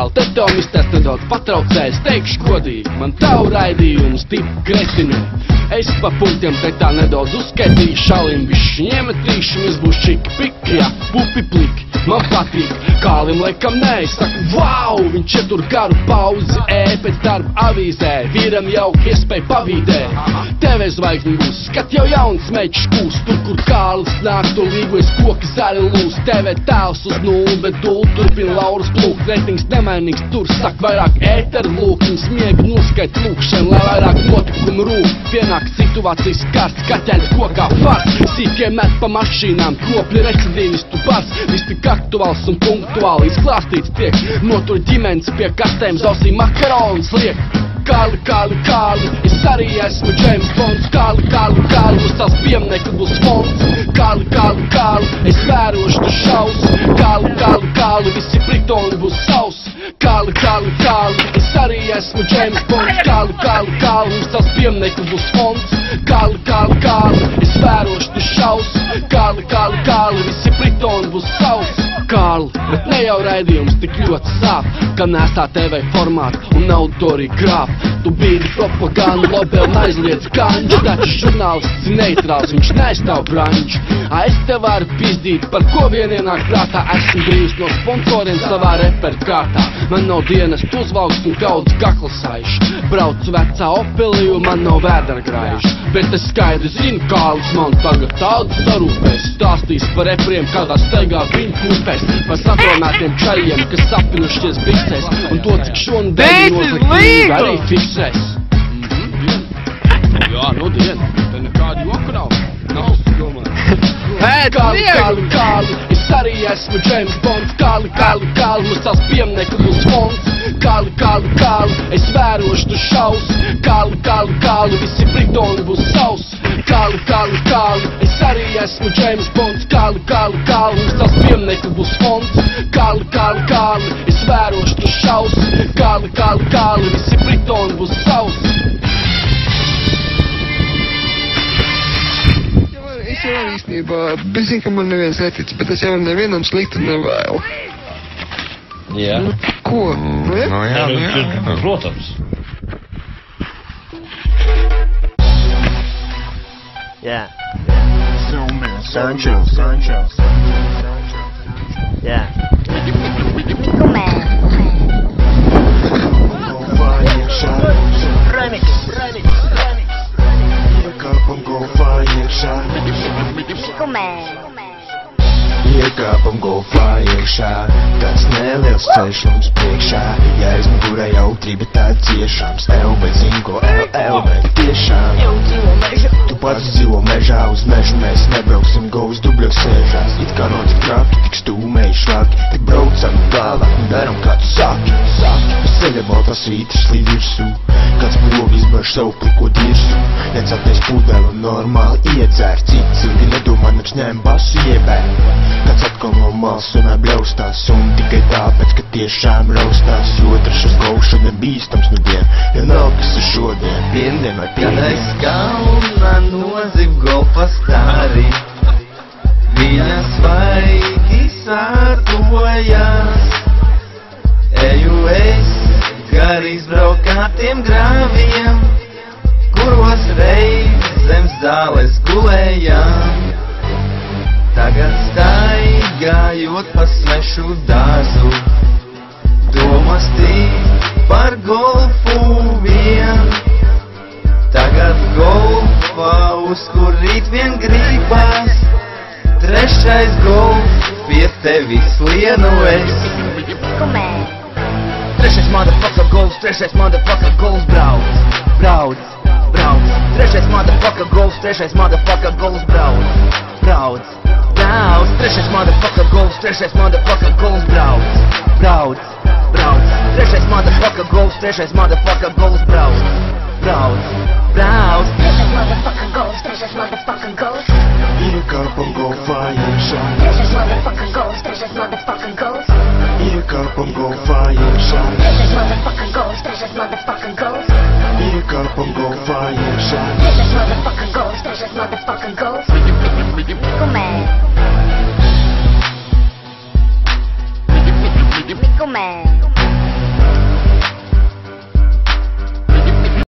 Žēl, te tev misters nedaudz patraucēs. Teikšu godīgi, man tavu raidījums tip kretinē. Es pa punktiem te tā nedaudz uzskaitīšu, šalim bišķi ņemetīšu, mēs būs čiki piki, jā, pupi pliki. Man patīk, Kālim laikam nē, es saku, vau, viņš ir tur garu pauzi, pēc darba avīzē, vīram jau iespēja pavīdē. TV zvaigžņi būs, skat jau jauns mečs kūs, tur, kur Kārlis nāk, tur līgojas koki zari lūs. TV tēvs uz nulli, bet dulli turpina Lauras plūk, reitings nemainīgs, tur sak vairāk ēteru lūk, un smiegi noskait lūkšana, lai vairāk notikumu rūk. Pienāk situācijas kārts, kaķēns kokā fars, sīkiem met pa mašīnām, kropļi recidīvistu bars, viss tik aktuāls un punktuāli izklāstīts tiek, notur ģimenes pie kastēm, zausī makaronas liek. Kāli, Kāli, Kāli, es arī esmu James Bonds. Kāli, Kāli, Kāli, uz tās pieminiekli būs fonds. Kāli, Kāli, Kāli, es vērošu tu šaus. Kāli, Kāli, Kāli, visi pritoni būs savs. Kāli, Kāli, Kāli, es arī esmu James Bonds. Kāli, Kāli, Kāli, uz tās pieminiekli būs fonds. Kāli, Kāli, Kāli, es vērošu tu šaus. Kāli, Kāli, Kāli, visi pritoni būs savs. Kārli, bet ne jau raidījums tik ļoti sāp, ka nesā TV formāts un autori grāb. Tu bīdi propagandu, lobē un aizliedz kanģu, taču žurnālists ir neitrāls, viņš neaizstāv branču. Es te varu pizdīt, par ko vien ienāk prātā, esmu brīvs no sponsoriem savā reperkārtā. Man nav dienas uzvalks un kaudzes kaklasaiš, braucu vecā Opelī un man nav vēdergraiž. Bet es skaidri zinu, Kārlis man tagad daudz sarūpēs, stāstīs par repriem, kādā steigā viņu kūpēs, par satronētiem čaļiem, kas sapinušķies biksēs, un to, cik šonadēļ nozaktīvi arī fiksēs. Jā, nu dien, te nekādi joku nav, domāju. Kāli, Kāli, Kāli, es arī esmu James Bonds. Kāli, Kāli, Kāli, mums tās pieminiekli būs fonds. Kāli, Kāli, Kāli, es vērošu tu šaus. Kāli, Kāli, Kāli, visi pritoni būs savs. Kāli, Kāli, Kāli, es arī esmu James Bonds. Kāli, Kāli, Kāli, mums tās pieminiekli būs fonds. Kāli, Kāli, Kāli, es vērošu tu šaus. Kāli, Kāli, Kāli, visi pritoni būs savs. Es jau īstenībā, es zinu, ka man neviens netic, bet es jau nevienam sliktu nevēlu. Jā. Ko? Ne? No jā. Protams. Jā. Sancho. Jā. Iekāpam golfā iekšā, tāds neliels ceļš mums priekšā. Ja aiz mugurā jautrība tā ciešams, bet zin ko bet tiešām. Tu pats dzīvo mežā, uz mežu mēs nebrauksim govs dubļos sēžās. It kā no tik traki, tik stūmēji švaki, tik braucam tālāk un daram kā tu saki. Uz ceļa baltās vītras līdz virsū, kāds pogi izbērš savu pliko dirsu. Necelties pudeli un normāli iedzēr, citi cilgi nedomā, naks ņēm basu iebēr. Kāds atkal no malas un bļaustās, un tikai tāpēc, ka tiešām raustās. Jo trešas golfs šodien bīstams nu dien, ja nav kas ir šodien, piendien vai piendien. Kad aiz kalna nozib golfa stāri, viņa svaigi sārtojās. Eju es gar izbraukātiem grāviem, kuros reizēm zāles gulējām. Tagad staigājot pa svešu dārzu, domas tik par golfu vien. Tagad golfā, uz kur rīt vien gribas, trešais golfs pie tevis lienu es. Trešais motherfucker golfs, trešais motherfucker golfs brauc. Trešais motherfucker golfs, trešais motherfucker golfs brauc. Trešais motherfucker golfs, trešais motherfucker golfs brauc. Trešais motherfucker golfs, trešais motherfucker golfs brauc. Trešais motherfucker golfs, trešais motherfucker golfs. Iekāpam golfā iekšā. Trešais motherfucker golfs, trešais motherfucker golfs. Iekāpam golfā iekšā. Trešais motherfucker golfs, trešais motherfucker golfs. Iekāpam golfā iekšā. Trešais motherfucker golfs, trešais motherfucker golfs. Mico Man.